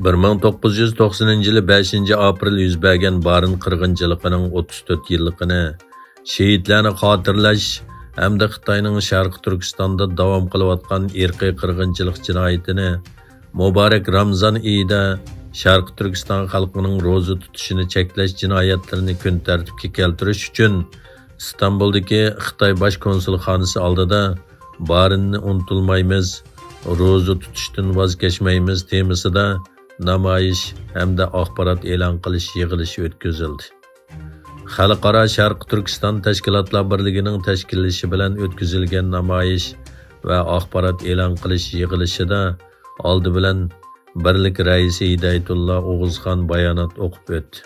1990-yılı 5 aprel yüz bergen Barın qırğınçılığının 34 yıllıqını, şehitlerini xatırlaş hamda Xitayning Sharqi Turkistonda davom qilayotgan irqiy qirg'inchilik jinoyatini Muborak Ramzon oyida Sharqi Turkiston xalqining ro'za tutishini cheklash jinoyatlarini kun tartibga keltirish uchun İstanbuldagi Xitoy bosh konsulxonasi oldida Barınni unutilmaymiz, ro'za tutishdan voz kechmaymiz temasida namoyish hamda axborot e'lon qilish yig'ilishi o'tkazildi. Xalqaro Sharqi Turkiston Tashkilotlar birligining tashkillashi bilan o'tkazilgan namoyish va axborot e'lon qilish yig'ilishida oldi bilan birlik raisi Hidayatulloh O'g'izxon bayonot o'qib o'tdi.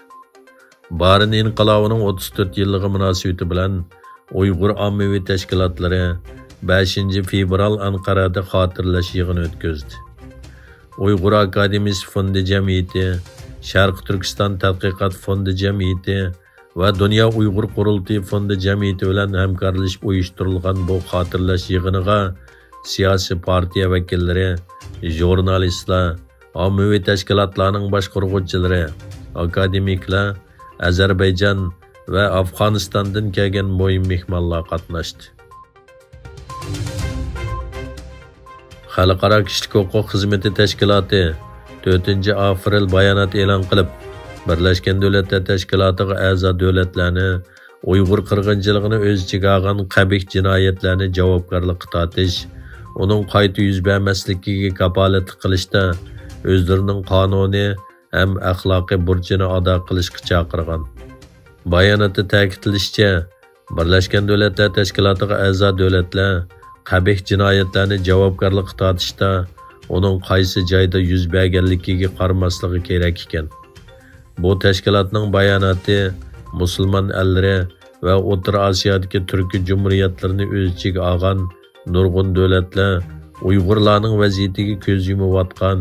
Barın inqilobining 34 yilligi munosabati bilan Uyg'ur ommaviy tashkilotlari 5 fevral Anqarada xotirlash yig'ini o'tkazdi. Uyg'ur Akademiyasi fondi jamiyati, Sharqi Turkiston tadqiqot fondi jamiyati va Dunyo Uyg'ur qurultiyi fondi jamiyati bilan hamkorlashib uyushtirilgan bu xotirlash yig'iniga siyosiy partiya vakillari, jurnalistlar, ommaviy tashkilotlarning boshqaruvchilari, akademiklar, Ozarbayjon va Afg'onistondan kelgan muhim mehmonlar qatnashdi. Xalqaro kishilik huquq xizmati tashkiloti 4 aprel bayonot e'lon qilib, Birlashgan Davlatlar Tashkilotiga a'zo davlatlarni Uyg'ur qirg'inchiligini o'z ichiga olgan qabih jinoyatlarni javobgarlikka tortish, uning qayta yuz bermasligiga kafolatlik qilishda o'zlarining qonuniy ham axloqiy burchini ado qilishga chaqirgan. Bayonotda ta'kidlanishicha, Birlashgan Davlatlar Tashkilotiga a'zo davlatlar qabih jinoyatlarni javobgarlikka tortishda uning qaysi joyda yuz berganligiga qaramaslig'i kerak ekan. Bu tashkilotning bayonoti musulmon ellari va O'rta Osiyodagi turkiy jumhuriyatlarini o'z ichiga olgan nurg'un davlatlar Uyg'urlarning vaziyatiga ko'z yumayotgan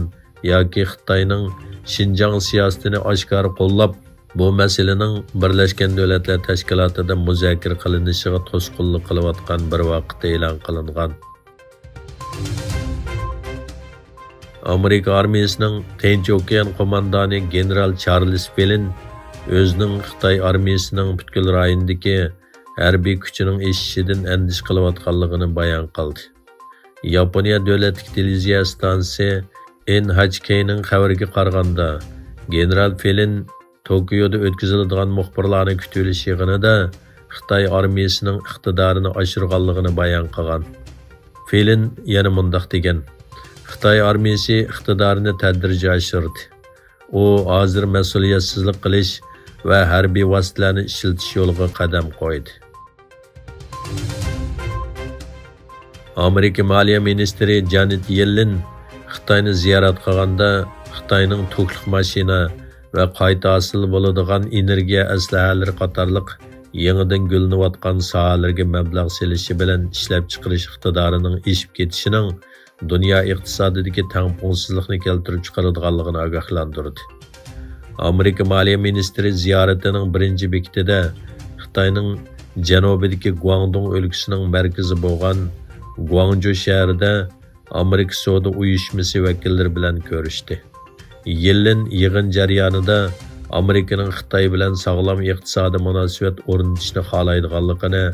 yoki Xitoyning Xinjiang siyosatini oshkor qo'llab, bu masalaning Birlashgan Davlatlar Tashkilotida muzokara qilinishiga to'sqinlik qilayotgan bir vaqtda e'lon qilingan. Amerika armiyasining Tinch okean qo'mondoni general Charles Flynn o'zining Xitoy armiyasining butkul rayondagi harbiy kuchining eshishidan andish qilayotganligini bayon qildi. Yaponiya davlatlik televiziya stansiyasi NHKning xabariga qaraganda, general Flynn Tokioda o'tkaziladigan muxbirlarning kutilish yig'inida Xitoy armiyasining iqtidorini oshirganligini bayon qilgan. Flynn yana mundaq degan: Xitoy armiyasi iqtidorini tadrijiy oshirdi. U hozir mas'uliyatsizlik qilish va harbiy vositalarni ishlatish yo'liga qadam qo'ydi. Amerika Moliya ministri Janet Yellen Xitoyni ziyorat qilganda Xitoyning to'kliq mashina va qayta hosil bo'ladigan energiya aslahalari qatorliq yangidan gullanayotgan sohalarga mablag' selishi bilan ishlab chiqarish iqtidorining eshib ketishining dunyo iqtisodidagi tangpungsizlikni keltirib chiqaradiganligini ogohlantirdi. Amerika Moliya ministri ziyoratining birinchi bekatida Xitoyning janubidagi Guangdong o'lkasining markazi bo'lgan Guangzhou shahrida Amerika savdo uyushmasi vakillari bilan ko'rishdi. Yellen yig'in jarayonida Amerikaning Xitoy bilan sog'lom iqtisodiy munosabat o'rnatishni xohlaydiganligini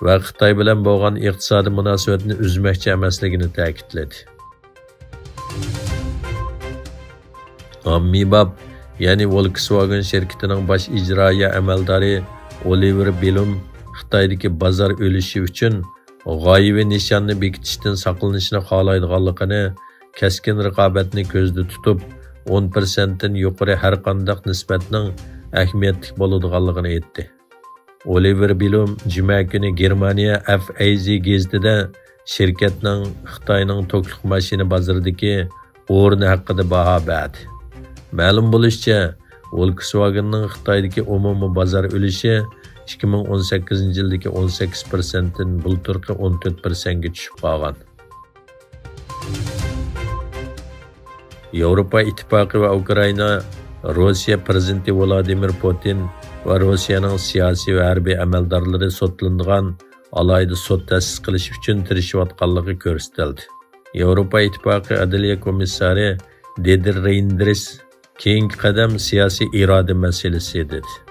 va Xitoy bilan bo'lgan iqtisodiy munosabatni uzmoqchi emasligini ta'kidladi. Ammibab, ya'ni Volkswagen shirkatining bosh ijroiya amaldori Oliver Blume Xitoydagi bozor o'lishi uchun g'oyaviy nishonni bekitishdan saqlanishni xohlaydiganligini, keskin raqobatni ko'zda tutib 10% dan yuqori har qanday nisbatning ahamiyatli bo'ladiganligini aytdi. Oliver Blume juma kuni Germaniya FAZ gazetida shirkatning Xitoyning to'kliq mashina bozoridagi o'rni haqida baho berdi. Ma'lum bo'lishicha, Volkswagenning Xitoydagi umumiy bozor ulushi 2018-yildagi 18% dan bulturqi 14% ga tushib qolgan. Yevropa ittifoqi va Ukraina Rossiya prezidenti Vladimir Putin va Rossiyaning siyosiy va harbiy amaldorlari sotlangan alayda sud ta'sis qilish uchun tirishayotganligi ko'rsatildi. Yevropa ittifoqi Adliya komissari dedi Reynders. Keyingi qadam siyosiy iroda masalasi dedi.